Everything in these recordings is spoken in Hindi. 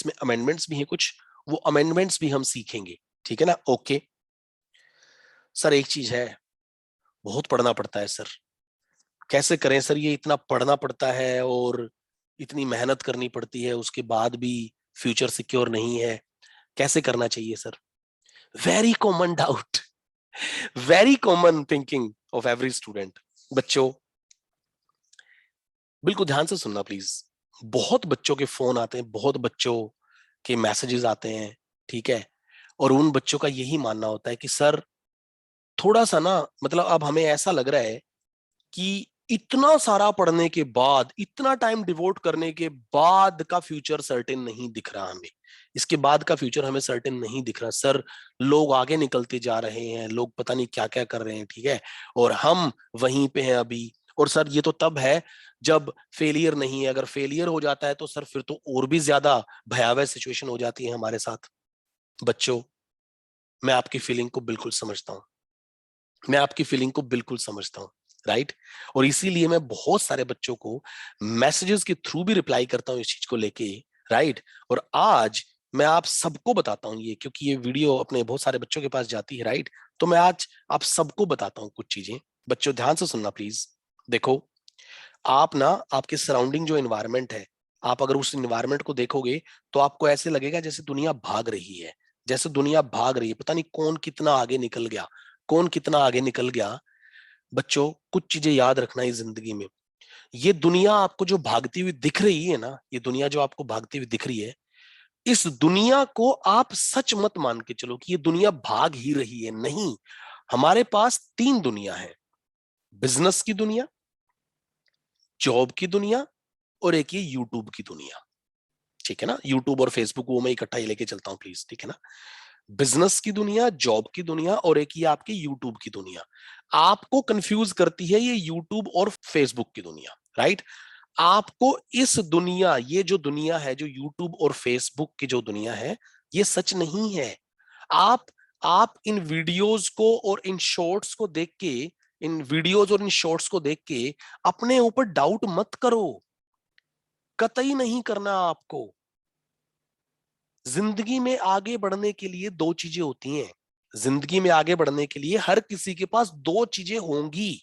इसमें अमेंडमेंट्स भी हैं कुछ, वो अमेंडमेंट्स भी हम सीखेंगे, ठीक है ना। ओके सर, एक चीज है, बहुत पढ़ना पड़ता है सर। कैसे करें सर, ये इतना पढ़ना पड़ता है और इतनी मेहनत करनी पड़ती है, उसके बाद भी फ्यूचर सिक्योर नहीं है, कैसे करना चाहिए sir? Very common doubt, very common thinking of every student. बच्चों बिल्कुल ध्यान से सुनना प्लीज। बहुत बच्चों के फोन आते हैं, बहुत बच्चों के मैसेजेस आते हैं, ठीक है, और उन बच्चों का यही मानना होता है कि सर थोड़ा सा ना, मतलब अब हमें ऐसा लग रहा है कि इतना सारा पढ़ने के बाद, इतना टाइम डिवोट करने के बाद का फ्यूचर सर्टेन नहीं दिख रहा हमें, इसके बाद का फ्यूचर हमें सर्टेन नहीं दिख रहा सर। लोग आगे निकलते जा रहे हैं, लोग पता नहीं क्या क्या कर रहे हैं, ठीक है, और हम वहीं पे हैं अभी। और सर ये तो तब है जब फेलियर नहीं है, अगर फेलियर हो जाता है तो सर फिर तो और भी ज्यादा भयावह सिचुएशन हो जाती है हमारे साथ। बच्चों मैं आपकी फीलिंग को बिल्कुल समझता हूं, मैं आपकी फीलिंग को बिल्कुल समझता हूं, राइट। और इसीलिए मैं बहुत सारे बच्चों को मैसेजेस के थ्रू भी रिप्लाई करता हूं इस चीज को लेके, राइट। और आज मैं आप सबको बताता हूं ये, क्योंकि ये वीडियो अपने बहुत सारे बच्चों के पास जाती है, राइट। तो मैं आज आप सबको बताता हूं कुछ चीजें। बच्चों ध्यान से सुनना प्लीज। देखो, आप ना, आपके सराउंडिंग जो एनवायरनमेंट है, आप अगर उस एनवायरनमेंट को देखोगे तो आपको ऐसे लगेगा जैसे दुनिया भाग रही है, जैसे दुनिया भाग रही है, पता नहीं कौन कितना आगे निकल गया, कौन कितना आगे निकल गया। बच्चों कुछ चीजें याद रखना है जिंदगी में। ये दुनिया आपको जो भागती हुई दिख रही है ना, ये दुनिया जो आपको भागती हुई दिख रही है, इस दुनिया को आप सच मत मान के चलो कि ये दुनिया भाग ही रही है, नहीं। हमारे पास तीन दुनिया है, बिजनेस की दुनिया, जॉब की दुनिया, और एक ये यूट्यूब की दुनिया, ठीक है ना। यूट्यूब और फेसबुक वो मैं इकट्ठा ही लेके चलता हूं प्लीज, ठीक है ना। बिजनेस की दुनिया, जॉब की दुनिया, और एक ये आपकी यूट्यूब की दुनिया। आपको कंफ्यूज करती है ये यूट्यूब और फेसबुक की दुनिया, राइट। आपको इस दुनिया, ये जो दुनिया है, जो यूट्यूब और फेसबुक की जो दुनिया है, ये सच नहीं है। आप आप इन वीडियोस को और इन शॉर्ट्स को देख के, इन वीडियोस और इन शॉर्ट्स को देख के अपने ऊपर डाउट मत करो, कतई नहीं करना आपको। जिंदगी में आगे बढ़ने के लिए दो चीजें होती हैं, जिंदगी में आगे बढ़ने के लिए हर किसी के पास दो चीजें होंगी,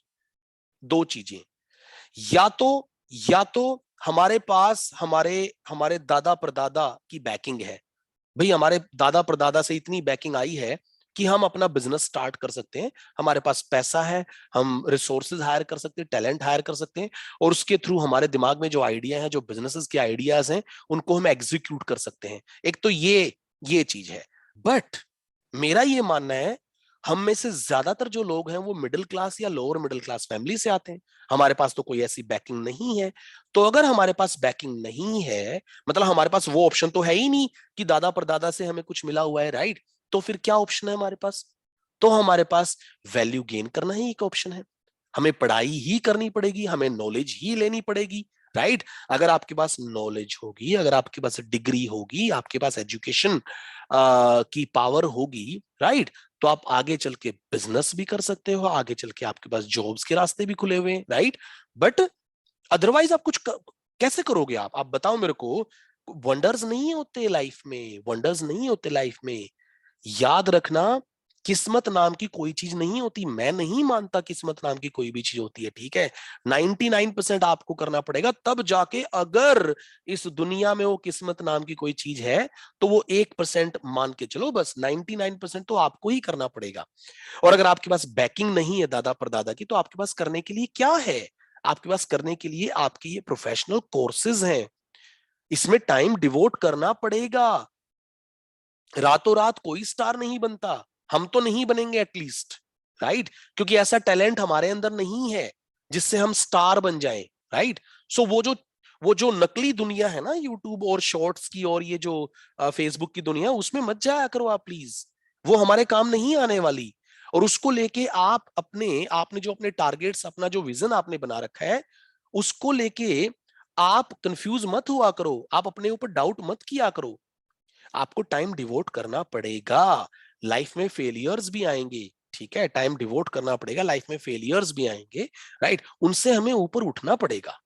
दो चीजें। या तो या तो हमारे पास हमारे हमारे दादा परदादा की बैकिंग है, भाई हमारे दादा परदादा से इतनी बैकिंग आई है कि हम अपना बिजनेस स्टार्ट कर सकते हैं, हमारे पास पैसा है, हम रिसोर्सेज हायर कर सकते हैं, टैलेंट हायर कर सकते हैं, और उसके थ्रू हमारे दिमाग में जो आइडिया है, जो बिजनेसेस के आइडियाज हैं, उनको हम एग्जीक्यूट कर सकते हैं। एक तो ये चीज है। बट मेरा ये मानना है, हम में से ज्यादातर जो लोग हैं वो मिडिल क्लास या लोअर मिडिल क्लास फैमिली से आते हैं, हमारे पास तो कोई ऐसी बैकिंग नहीं है। तो अगर हमारे पास बैकिंग नहीं है, मतलब हमारे पास वो ऑप्शन तो है ही नहीं कि दादा परदादा से हमें कुछ मिला हुआ है, राइट। तो फिर क्या ऑप्शन है हमारे पास? तो हमारे पास वैल्यू गेन करना ही एक ऑप्शन है, हमें पढ़ाई ही करनी पड़ेगी, हमें नॉलेज ही लेनी पड़ेगी, राइट। अगर आपके पास नॉलेज होगी, अगर आपके पास डिग्री होगी, आपके पास एजुकेशन की पावर होगी, राइट, तो आप आगे चल के बिजनेस भी कर सकते हो, आगे चल के आपके पास जॉब्स के रास्ते भी खुले हुए हैं, राइट। बट अदरवाइज आप कैसे करोगे? आप बताओ मेरे को। वंडर्स नहीं होते लाइफ में, वंडर्स नहीं होते लाइफ में। याद रखना, किस्मत नाम की कोई चीज नहीं होती, मैं नहीं मानता किस्मत नाम की कोई भी चीज होती है, ठीक है। 99% आपको करना पड़ेगा, तब जाके अगर इस दुनिया में वो किस्मत नाम की कोई चीज है, तो वो 1% मान के चलो, बस 99% तो आपको ही करना पड़ेगा। और अगर आपके पास बैकिंग नहीं है दादा परदादा की, तो आपके पास करने के लिए क्या है? आपके पास करने के लिए आपके ये प्रोफेशनल कोर्सेज हैं, इसमें टाइम डिवोट करना पड़ेगा। रातों रात कोई स्टार नहीं बनता, हम तो नहीं बनेंगे एटलीस्ट, राइट, क्योंकि ऐसा टैलेंट हमारे अंदर नहीं है जिससे हम स्टार बन जाएं, राइट। सो वो जो नकली दुनिया है ना, यूट्यूब और शॉर्ट्स की, और ये जो फेसबुक की दुनिया, उसमें मत जाया करो आप प्लीज, वो हमारे काम नहीं आने वाली। और उसको लेके आपने जो अपने टारगेट्स, अपना जो विजन आपने बना रखा है, उसको लेके आप कंफ्यूज मत हुआ करो, आप अपने ऊपर डाउट मत किया करो। आपको टाइम डिवोट करना पड़ेगा, लाइफ में फेलियर्स भी आएंगे, ठीक है, टाइम डिवोट करना पड़ेगा, लाइफ में फेलियर्स भी आएंगे, राइट, उनसे हमें ऊपर उठना पड़ेगा,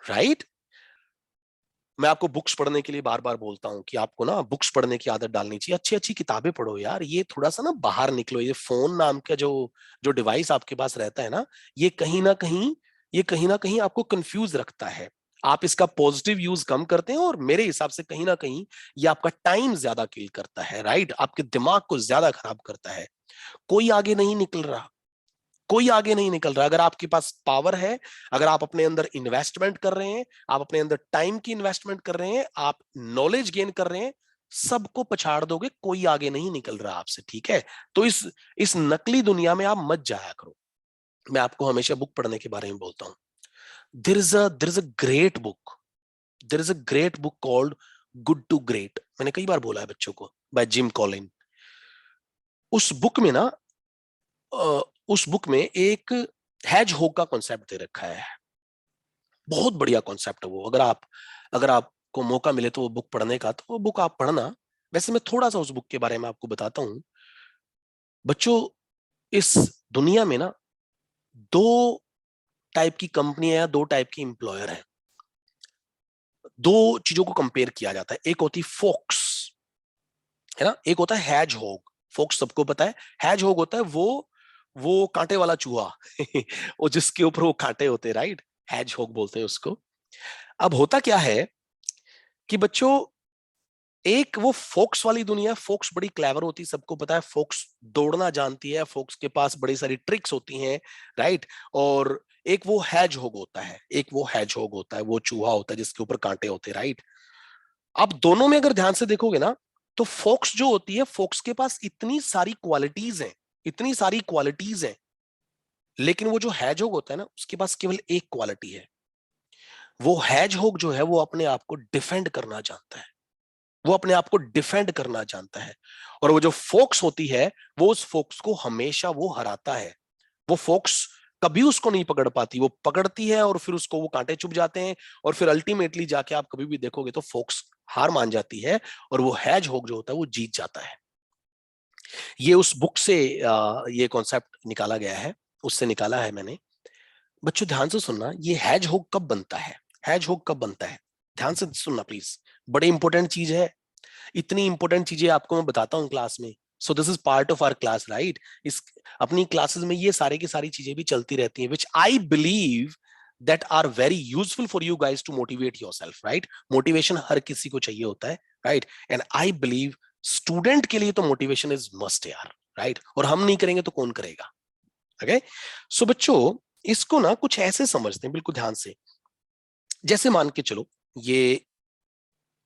राइट। मैं आपको बुक्स पढ़ने के लिए बार बार बोलता हूँ कि आपको ना बुक्स पढ़ने की आदत डालनी चाहिए, अच्छी अच्छी किताबें पढ़ो यार, ये थोड़ा सा ना बाहर निकलो। ये फोन नाम का जो जो डिवाइस आपके पास रहता है ना, ये कहीं ना कहीं, ये कहीं ना कहीं आपको कंफ्यूज रखता है। आप इसका पॉजिटिव यूज कम करते हैं, और मेरे हिसाब से कहीं ना कहीं ये आपका टाइम ज्यादा किल करता है, राइट, आपके दिमाग को ज्यादा खराब करता है। कोई आगे नहीं निकल रहा, कोई आगे नहीं निकल रहा। अगर आपके पास पावर है, अगर आप अपने अंदर इन्वेस्टमेंट कर रहे हैं, आप अपने अंदर टाइम की इन्वेस्टमेंट कर रहे हैं, आप नॉलेज गेन कर रहे हैं, सबको पछाड़ दोगे, कोई आगे नहीं निकल रहा आपसे, ठीक है। तो इस नकली दुनिया में आप मत जाया करो। मैं आपको हमेशा बुक पढ़ने के बारे में बोलता हूं। There is a great book, there is a great book called good to great. मैंने कई बार बोला है बच्चों को, बाय जिम कॉलिन। उस बुक में ना, उस बुक में एक हैज होग का कॉन्सेप्ट दे रखा है। बहुत बढ़िया कॉन्सेप्ट है वो। अगर आपको मौका मिले तो वो बुक पढ़ने का, तो वो बुक आप पढ़ना। वैसे मैं थोड़ा सा उस बुक के बारे में आपको बताता हूं। बच्चों, इस दुनिया में ना दो टाइप की कंपनियां या दो टाइप की एम्प्लॉयर हैं। दो चीजों को कंपेयर किया जाता है। एक होती फोक्स, है ना, एक होता है हैज होग। फोक्स सबको पता है। हैज होग होता है वो कांटे वाला चूहा वो जिसके ऊपर वो कांटे होते हैं, राइट, हैज होग बोलते हैं उसको। अब होता क्या है कि बच्चों, एक वो फोक्स वाली दुनिया, फोक्स बड़ी क्लेवर होती है, सबको पता है, फोक्स दौड़ना जानती है, फोक्स के पास बड़ी सारी ट्रिक्स होती हैं, राइट। और एक वो हैज होग होता है, एक वो हैज होग होता है, वो चूहा होता है जिसके ऊपर कांटे होते हैं, राइट। आप दोनों में अगर ध्यान से देखोगे ना, तो फोक्स जो होती है, फोक्स के पास इतनी सारी क्वालिटीज हैं, इतनी सारी क्वालिटीज हैं। लेकिन वो जो हैज होग होता है ना, उसके पास केवल एक क्वालिटी है। वो हैज होग जो है, वो अपने आप को डिफेंड करना जानता है, वो अपने आप को डिफेंड करना जानता है। और वो जो फोक्स होती है, वो उस फोक्स को हमेशा वो हराता है। वो फोक्स कभी उसको नहीं पकड़ पाती, वो पकड़ती है और फिर उसको वो कांटे चुभ जाते हैं। और फिर अल्टीमेटली जाके आप कभी भी देखोगे तो फोक्स हार मान जाती है, और वो हैज होग जो होता है वो जीत जाता है। ये उस बुक से ये कॉन्सेप्ट निकाला गया है, उससे निकाला है मैंने। बच्चों ध्यान से सुनना, ये हैज होग कब बनता है, हैज होग कब बनता है, ध्यान से सुनना प्लीज। बड़ी इंपॉर्टेंट चीज है। इतनी इंपॉर्टेंट चीजें आपको मैं बताता हूँ क्लास में। So this is part of our class, right. इस अपनी क्लासेस में ये सारे की सारी चीजें भी चलती रहती हैं, which I believe that are very useful for you guys to motivate yourself, right. Motivation हर किसी को चाहिए होता है, राइट। एंड आई बिलीव स्टूडेंट के लिए तो मोटिवेशन इज मस्ट यार, राइट। और हम नहीं करेंगे तो कौन करेगा, ओके। सो बच्चों, इसको ना कुछ ऐसे समझते हैं, बिल्कुल ध्यान से। जैसे मान के चलो, ये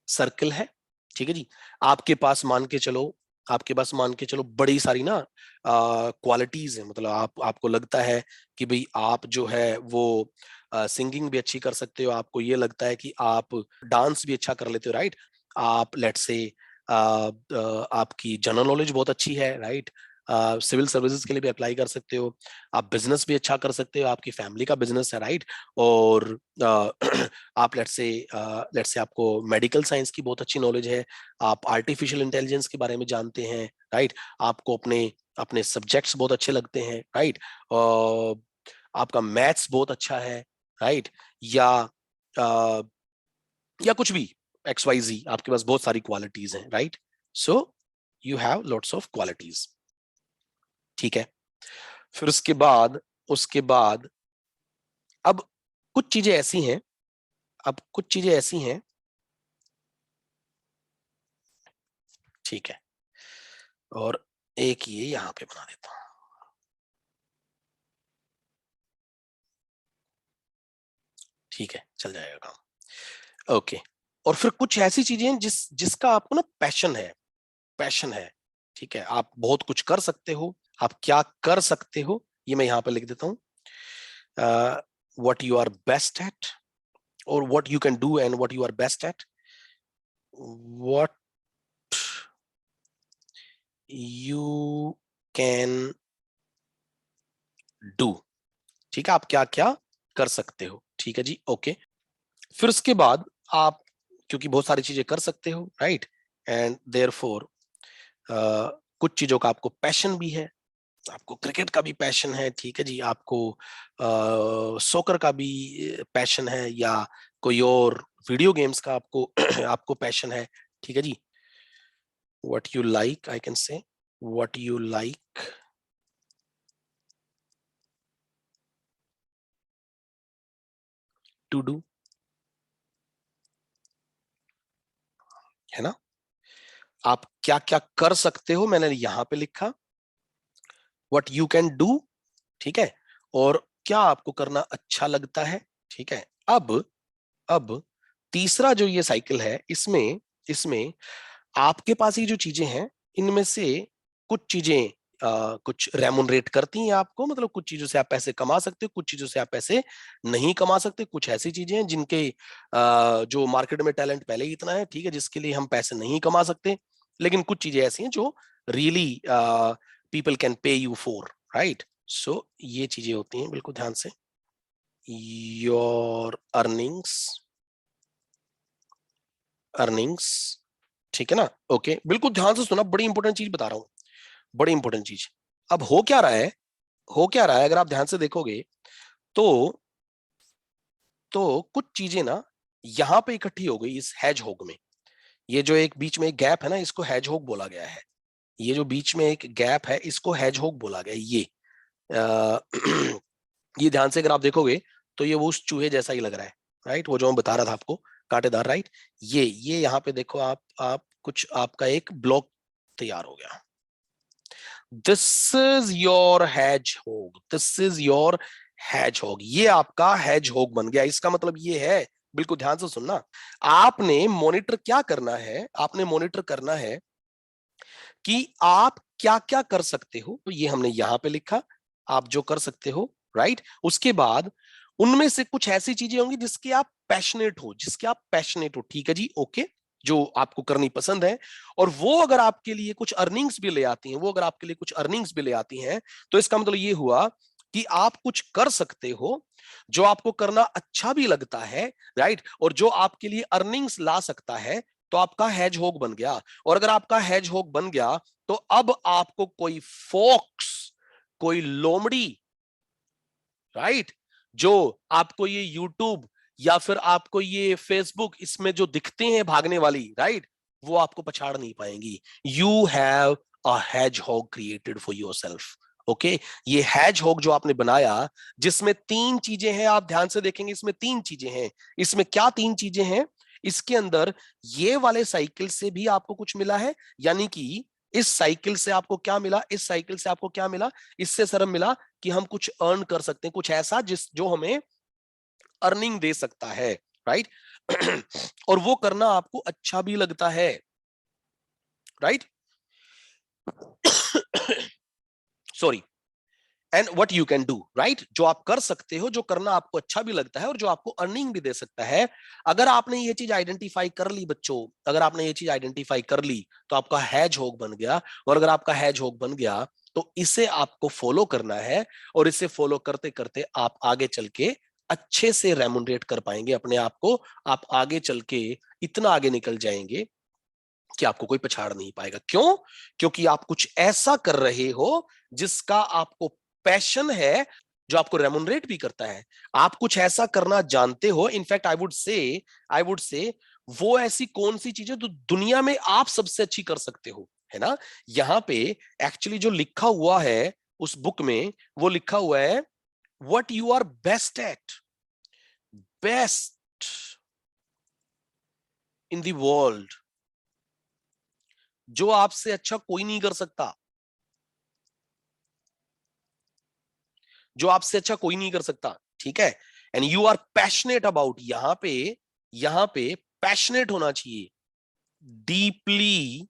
सर्कल है, ठीक है जी। आपके पास मान के चलो, आपके पास मान के चलो बड़ी सारी ना क्वालिटीज है। मतलब आपको लगता है कि भाई आप जो है वो सिंगिंग भी अच्छी कर सकते हो, आपको ये लगता है कि आप डांस भी अच्छा कर लेते हो, राइट। आप लेट्स से आपकी जनरल नॉलेज बहुत अच्छी है, राइट। सिविल सर्विसेज के लिए भी अप्लाई कर सकते हो। आप बिजनेस भी अच्छा कर सकते हो, आपकी फैमिली का बिजनेस है, राइट। और आप लेट्स से आपको मेडिकल साइंस की बहुत अच्छी नॉलेज है, आप आर्टिफिशियल इंटेलिजेंस के बारे में जानते हैं, राइट। आपको अपने अपने सब्जेक्ट्स बहुत अच्छे लगते हैं, राइट। आपका मैथ्स बहुत अच्छा है, राइट। या अ, या कुछ भी, एक्स वाई जी, आपके पास बहुत सारी क्वालिटीज हैं, right. So you have lots of qualities, ठीक है। फिर उसके बाद अब कुछ चीजें ऐसी हैं, अब कुछ चीजें ऐसी हैं, ठीक है। और एक ये यहां पे बना देता हूं, ठीक है, चल जाएगा काम, ओके। और फिर कुछ ऐसी चीजें हैं जिसका आपको ना पैशन है, पैशन है, ठीक है। आप बहुत कुछ कर सकते हो, आप क्या कर सकते हो ये मैं यहां पे लिख देता हूं। What you are best at, और what you can do and what you are best at, what you can do, ठीक है, आप क्या क्या कर सकते हो, ठीक है जी, ओके। फिर उसके बाद आप, क्योंकि बहुत सारी चीजें कर सकते हो, राइट, एंड देयरफॉर कुछ चीजों का आपको पैशन भी है। आपको क्रिकेट का भी पैशन है, ठीक है जी, आपको सोकर का भी पैशन है, या कोई और वीडियो गेम्स का आपको आपको पैशन है, ठीक है जी। What you like, I can say what you like to do, है ना। आप क्या क्या कर सकते हो, मैंने यहां पे लिखा व्हाट यू कैन डू, ठीक है। और क्या आपको करना अच्छा लगता है, ठीक है। अब तीसरा जो ये साइकिल है, इसमें इसमें आपके पास ये जो चीजें हैं, इनमें से कुछ चीजें कुछ रेमुनरेट करती हैं आपको, मतलब कुछ चीजों से आप पैसे कमा सकते हो, कुछ चीजों से आप पैसे नहीं कमा सकते। कुछ ऐसी चीजें हैं जिनके जो मार्केट में टैलेंट पहले ही इतना है, ठीक है, जिसके लिए हम पैसे नहीं कमा सकते। लेकिन कुछ चीजें ऐसी हैं जो really people can pay you for, right. So ये चीजें होती हैं, बिल्कुल ध्यान से। योर अर्निंग्स, ठीक है ना। ओके, बिल्कुल ध्यान से सुना, बड़ी इंपॉर्टेंट चीज बता रहा हूं, बड़ी इंपॉर्टेंट चीज। अब हो क्या रहा है, हो क्या रहा है, अगर आप ध्यान से देखोगे तो कुछ चीजें ना यहां पे इकट्ठी हो गई इस हैज होग में। ये जो एक बीच में एक गैप है ना, इसको हैज होग बोला गया है। ये जो बीच में एक गैप है, इसको हैज होग बोला गया है। ये ये ध्यान से अगर आप देखोगे तो ये वो उस चूहे जैसा ही लग रहा है, राइट, वो जो मैं बता रहा था आपको, कांटेदार, राइट। ये यहाँ पे देखो, आप कुछ आपका एक ब्लॉक तैयार हो गया। दिस इज योर हैज होग, दिस इज योर हैज होग, ये आपका हैज होग बन गया। इसका मतलब ये है, बिल्कुल ध्यान से सुनना, आपने मॉनिटर क्या करना है, आपने मॉनिटर करना है कि आप क्या क्या कर सकते हो। तो ये हमने यहां पे लिखा, आप जो कर सकते हो, राइट। उसके बाद उनमें से कुछ ऐसी चीजें होंगी जिसके आप पैशनेट हो, जिसके आप पैशनेट हो, ठीक है जी, ओके, जो आपको करनी पसंद है। और वो अगर आपके लिए कुछ अर्निंग्स भी ले आती हैं, वो अगर आपके लिए कुछ अर्निंग्स भी ले आती हैं, तो इसका मतलब ये हुआ कि आप कुछ कर सकते हो जो आपको करना अच्छा भी लगता है, राइट, और जो आपके लिए अर्निंग्स ला सकता है। तो आपका हैज होग बन गया। और अगर आपका हैज होग बन गया, तो अब आपको कोई फॉक्स, कोई लोमड़ी, राइट, जो आपको ये यूट्यूब या फिर आपको ये फेसबुक, इसमें जो दिखते हैं भागने वाली, राइट, वो आपको पछाड़ नहीं पाएंगी। यू हैव अ हैज होग created for your self, okay. ये हैज होग जो आपने बनाया, जिसमें तीन चीजें हैं, आप ध्यान से देखेंगे इसमें तीन चीजें हैं। इसमें क्या तीन चीजें हैं, इसके अंदर ये वाले साइकिल से भी आपको कुछ मिला है, यानी कि इस साइकिल से आपको क्या मिला, इस साइकिल से आपको क्या मिला, इससे सर मिला कि हम कुछ अर्न कर सकते हैं, कुछ ऐसा जिस जो हमें अर्निंग दे सकता है, राइट। और वो करना आपको अच्छा भी लगता है, right. Sorry, and what you can do, right, जो आप कर सकते हो, जो करना आपको अच्छा भी लगता है और जो आपको अर्निंग भी दे सकता है। अगर आपने ये चीज आइडेंटिफाई कर ली बच्चों, अगर आपने ये चीज आइडेंटिफाई कर ली, तो आपका हैज होग बन गया। और अगर आपका हैज होग बन गया, तो इसे आपको फॉलो करना है। और इसे फॉलो करते करते आप आगे चल के अच्छे से रेमुनरेट कर पाएंगे अपने आप को। आप आगे चल के इतना आगे निकल जाएंगे कि आपको कोई पछाड़ नहीं पाएगा। क्यों? क्योंकि आप कुछ ऐसा कर रहे हो जिसका आपको पैशन है, जो आपको रेमुनरेट भी करता है। आप कुछ ऐसा करना जानते हो। इनफैक्ट आई वुड से वो ऐसी कौन सी चीज है जो दुनिया में आप सबसे अच्छी कर सकते हो, है ना। यहां पे एक्चुअली जो लिखा हुआ है उस बुक में, वो लिखा हुआ है what you are best at, best in the world, जो आपसे अच्छा कोई नहीं कर सकता, जो आपसे अच्छा कोई नहीं कर सकता, ठीक है। And you are passionate about, यहां पे पैशनेट होना चाहिए, डीपली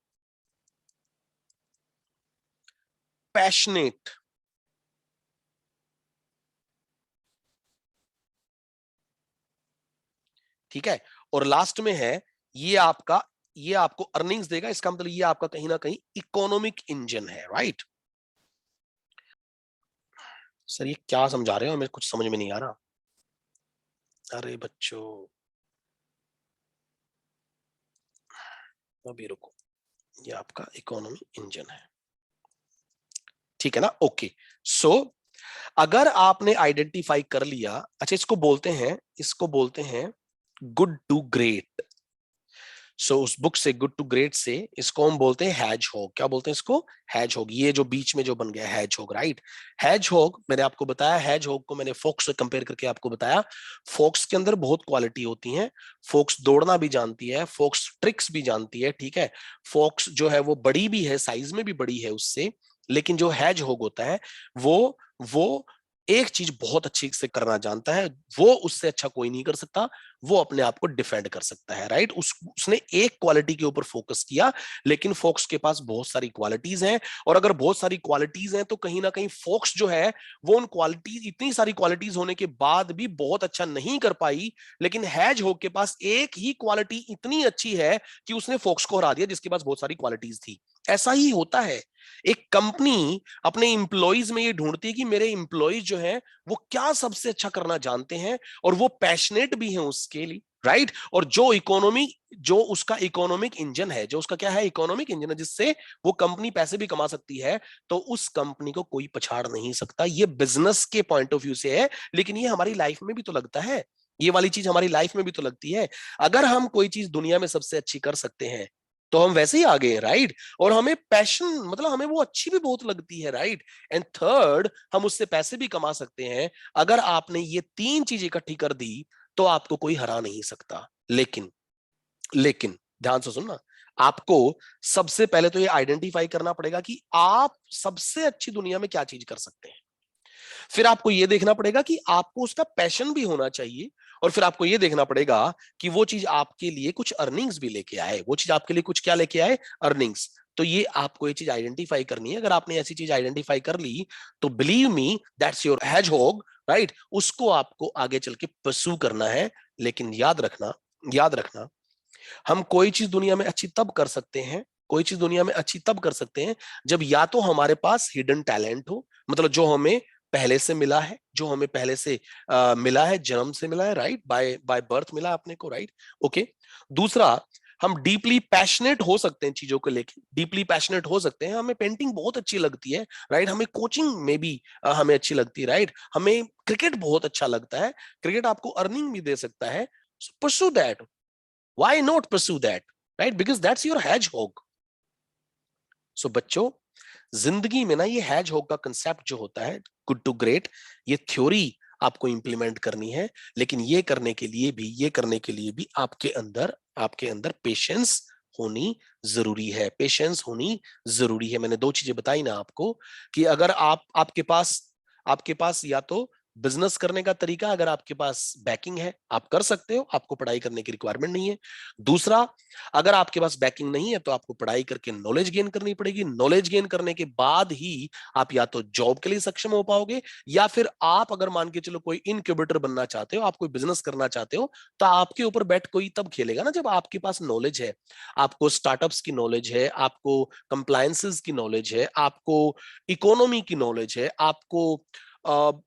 पैशनेट, ठीक है। और लास्ट में है, ये आपका, ये आपको अर्निंग्स देगा। इसका मतलब ये आपका कहीं ना कहीं इकोनॉमिक इंजन है, राइट। सर ये क्या समझा रहे हो, मेरे कुछ समझ में नहीं आ रहा। अरे बच्चों, अभी रुको, ये आपका इकोनॉमी इंजन है, ठीक है ना, ओके। सो अगर आपने आइडेंटिफाई कर लिया, अच्छा इसको बोलते हैं, इसको बोलते हैं गुड टू ग्रेट। सो उस बुक से, गुड टू ग्रेट से, इसको हम बोलते हैं हैज हॉग। क्या बोलते हैं इसको? Hedgehog. ये जो बीच में जो बन गया hedgehog, right. Hedgehog मैंने आपको बताया, हैज हॉग को मैंने फोक्स से कंपेयर करके आपको बताया। फोक्स के अंदर बहुत क्वालिटी होती है। फोक्स दौड़ना भी जानती है, फोक्स ट्रिक्स भी जानती है, ठीक है। फोक्स जो है वो बड़ी भी है, साइज में भी बड़ी है उससे। लेकिन जो हैज हॉग होता है वो एक चीज बहुत अच्छी से करना जानता है, वो उससे अच्छा कोई नहीं कर सकता। वो अपने आप को डिफेंड कर सकता है, राइट। उसने एक क्वालिटी के ऊपर फोकस किया, लेकिन फोक्स के पास बहुत सारी क्वालिटीज हैं। और अगर बहुत सारी क्वालिटीज हैं तो कहीं ना कहीं फोक्स जो है वो उन क्वालिटीज, इतनी सारी क्वालिटीज होने के बाद भी बहुत अच्छा नहीं कर पाई। लेकिन हैज होग के पास एक ही क्वालिटी इतनी अच्छी है कि उसने फोक्स को हरा दिया, जिसके पास बहुत सारी क्वालिटीज थी। ऐसा ही होता है। एक कंपनी अपने इंप्लॉइज में ये ढूंढती है कि मेरे इंप्लॉइज जो है वो क्या सबसे अच्छा करना जानते हैं, और वो पैशनेट भी हैं उसके लिए, राइट। और जो इकोनॉमी, जो उसका इकोनॉमिक इंजन है, जो उसका क्या है, इकोनॉमिक इंजन है, जिससे वो कंपनी पैसे भी कमा सकती है, तो उस कंपनी को कोई पछाड़ नहीं सकता। ये बिजनेस के पॉइंट ऑफ व्यू से है, लेकिन ये हमारी लाइफ में भी तो लगता है। ये वाली चीज हमारी लाइफ में भी तो लगती है। अगर हम कोई चीज दुनिया में सबसे अच्छी कर सकते हैं तो हम वैसे ही आगे हैं, राइट। और हमें पैशन, मतलब हमें वो अच्छी भी बहुत लगती है, राइट। एंड थर्ड, हम उससे पैसे भी कमा सकते हैं। अगर आपने ये तीन चीज इकट्ठी कर दी तो आपको कोई हरा नहीं सकता। लेकिन ध्यान से सुनना, आपको सबसे पहले तो ये आइडेंटिफाई करना पड़ेगा कि आप सबसे अच्छी दुनिया में क्या चीज कर सकते हैं। फिर आपको यह देखना पड़ेगा कि आपको उसका पैशन भी होना चाहिए। और फिर आपको यह देखना पड़ेगा कि वो चीज आपके लिए कुछ अर्निंग्स भी लेके आए, वो चीज आपके लिए कुछ क्या लेके आए, अर्निंग्स। तो ये आपको ये चीज आइडेंटिफाई करनी है। अगर आपने ऐसी चीज आइडेंटिफाई कर ली तो believe me, that's your hedgehog, right. उसको आपको आगे चल के परस्यू करना है। लेकिन याद रखना, हम कोई चीज दुनिया में अच्छी तब कर सकते हैं, कोई चीज दुनिया में अच्छी तब कर सकते हैं जब या तो हमारे पास हिडन टैलेंट हो, मतलब जो हमें पहले से मिला है, जो हमें पहले से मिला है, जन्म से मिला है, राइट, बाय बाय बर्थ मिला अपने को, राइट। ओके। दूसरा, हम डीपली पैशनेट हो सकते हैं चीजों को लेके, डीपली पैशनेट हो सकते हैं। हमें पेंटिंग बहुत अच्छी लगती है, राइट। हमें कोचिंग में भी हमें अच्छी लगती है, राइट। हमें क्रिकेट बहुत अच्छा लगता है, क्रिकेट आपको अर्निंग भी दे सकता है। Pursue that, why not pursue that, right? Because that's your hedgehog. So बच्चों, जिंदगी में ना ये hedgehog का कंसेप्ट जो होता है, गुड टू ग्रेट, ये थ्योरी आपको इंप्लीमेंट करनी है। लेकिन ये करने के लिए भी आपके अंदर पेशेंस होनी जरूरी है, पेशेंस होनी जरूरी है। मैंने दो चीजें बताई ना आपको, कि अगर आपके पास या तो बिजनेस करने का तरीका, अगर आपके पास बैकिंग है आप कर सकते हो, आपको पढ़ाई करने की रिक्वायरमेंट नहीं है। दूसरा, अगर आपके पास बैकिंग नहीं है तो आपको पढ़ाई करके नॉलेज गेन करनी पड़ेगी। नॉलेज गेन करने के बाद ही आप या तो जॉब के लिए सक्षम हो पाओगे, या फिर आप अगर मान के चलो कोई इनक्यूबेटर बनना चाहते हो, आप कोई बिजनेस करना चाहते हो, तो आपके ऊपर बैट कोई तब खेलेगा ना जब आपके पास नॉलेज है। आपको स्टार्टअप्स की नॉलेज है, आपको कंप्लायंसेस की नॉलेज है, आपको इकोनॉमी की नॉलेज है, आपको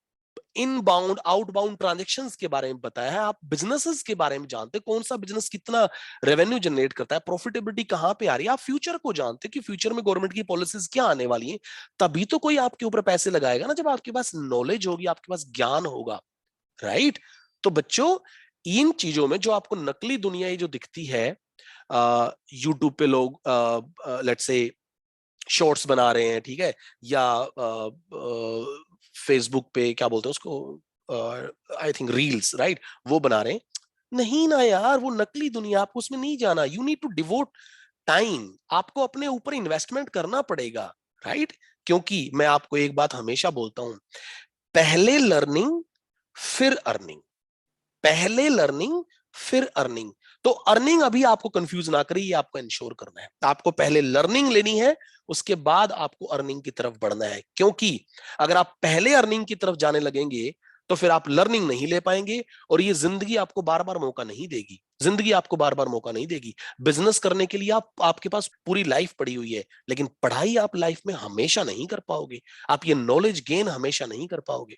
इनबाउंड आउटबाउंड ट्रांजेक्शन्स के बारे में बताया है, आप बिजनेसेस के बारे में जानते हैं, कौन सा बिजनेस कितना रेवेन्यू जनरेट करता है, प्रॉफिटेबिलिटी कहां पे आ रही है, आप फ्यूचर को जानते हैं कि फ्यूचर में गवर्नमेंट की पॉलिसीज क्या आने वाली हैं। तभी तो कोई आपके ऊपर पैसे लगाएगा ना, जब आपके पास नॉलेज होगी, आपके पास ज्ञान होगा, राइट। तो बच्चों, इन चीजों में जो आपको नकली दुनिया ये जो दिखती है, यूट्यूब पे लोग लेट्स से शॉर्ट्स बना रहे हैं, ठीक है, या फेसबुक पे क्या बोलते हैं उसको, आई थिंक रील्स, राइट, वो बना रहे हैं। नहीं ना यार, वो नकली दुनिया, आपको उसमें नहीं जाना। You need to devote time, आपको अपने ऊपर इन्वेस्टमेंट करना पड़ेगा, राइट। क्योंकि मैं आपको एक बात हमेशा बोलता हूं, पहले लर्निंग फिर अर्निंग, पहले लर्निंग फिर अर्निंग। तो अर्निंग अभी आपको कंफ्यूज ना करिए, ये आपको इंश्योर करना है। आपको पहले लर्निंग लेनी है, उसके बाद आपको अर्निंग की तरफ बढ़ना है। क्योंकि अगर आप पहले अर्निंग की तरफ जाने लगेंगे तो फिर आप लर्निंग नहीं ले पाएंगे, और ये जिंदगी आपको बार बार मौका नहीं देगी, जिंदगी आपको बार बार मौका नहीं देगी। बिजनेस करने के लिए आपके पास पूरी लाइफ पड़ी हुई है, लेकिन पढ़ाई आप लाइफ में हमेशा नहीं कर पाओगे, आप ये नॉलेज गेन हमेशा नहीं कर पाओगे,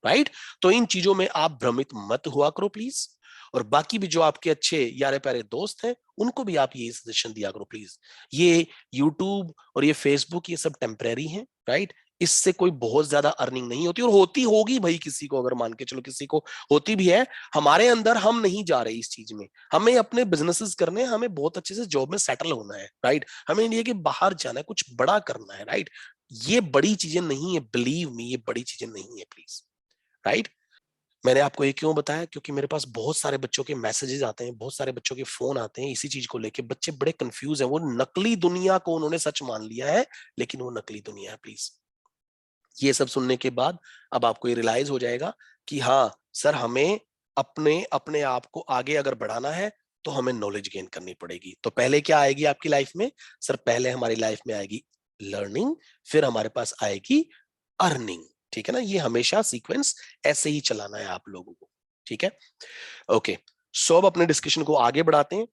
राइट। तो इन चीजों में आप भ्रमित मत हुआ करो प्लीज। और बाकी भी जो आपके अच्छे यारे प्यारे दोस्त हैं, उनको भी आप ये सजेशन दिया करो प्लीज। ये यूट्यूब और ये फेसबुक ये सब टेम्परेरी हैं, राइट। इससे कोई बहुत ज्यादा अर्निंग नहीं होती, और होती होगी भाई किसी को, अगर मान के चलो किसी को होती भी है, हमारे अंदर हम नहीं जा रहे इस चीज में, हमें अपने बिजनेसेस करने हैं, हमें बहुत अच्छे से जॉब में सेटल होना है, राइट, हमें इंडिया के बाहर जाना है, कुछ बड़ा करना है, राइट। ये बड़ी चीजें नहीं है, बिलीव मी, ये बड़ी चीजें नहीं है प्लीज, राइट। मैंने आपको ये क्यों बताया, क्योंकि मेरे पास बहुत सारे बच्चों के मैसेजेस आते हैं, बहुत सारे बच्चों के फोन आते हैं इसी चीज को लेके, बच्चे बड़े कंफ्यूज हैं, वो नकली दुनिया को उन्होंने सच मान लिया है, लेकिन वो नकली दुनिया है प्लीज। ये सब सुनने के बाद अब आपको ये रियलाइज हो जाएगा कि हाँ सर, हमें अपने अपने आप को आगे अगर बढ़ाना है तो हमें नॉलेज गेन करनी पड़ेगी। तो पहले क्या आएगी आपकी लाइफ में सर? पहले हमारी लाइफ में आएगी लर्निंग, फिर हमारे पास आएगी अर्निंग। ठीक है ना, ये हमेशा सीक्वेंस ऐसे ही चलाना है आप लोगों को। ठीक है, ओके। सो अब अपने डिस्कशन को आगे बढ़ाते हैं,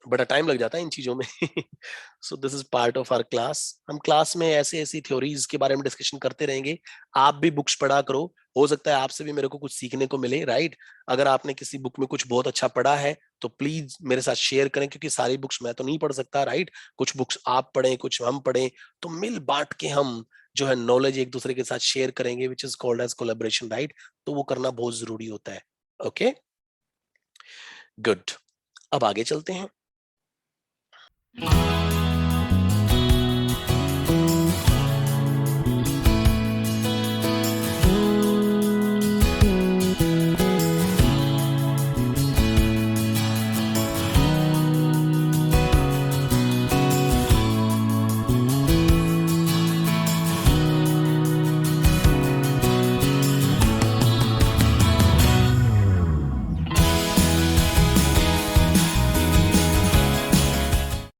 बड़ा टाइम लग जाता है इन चीजों में। So this is part of our class. हम क्लास में ऐसे ऐसी थ्योरीज के बारे में डिस्कशन करते रहेंगे। आप भी बुक्स पढ़ा करो, हो सकता है आपसे भी मेरे को कुछ सीखने को मिले, राइट। अगर आपने किसी बुक में कुछ बहुत अच्छा पढ़ा है तो प्लीज मेरे साथ शेयर करें, क्योंकि सारी बुक्स मैं तो नहीं पढ़ सकता, राइट। कुछ बुक्स आप पढ़ें, कुछ हम पढ़ें, तो मिल बांट के हम जो है नॉलेज एक दूसरे के साथ शेयर करेंगे, which is called edge collaboration, right. तो वो करना बहुत जरूरी होता है। Okay, good. अब आगे चलते हैं।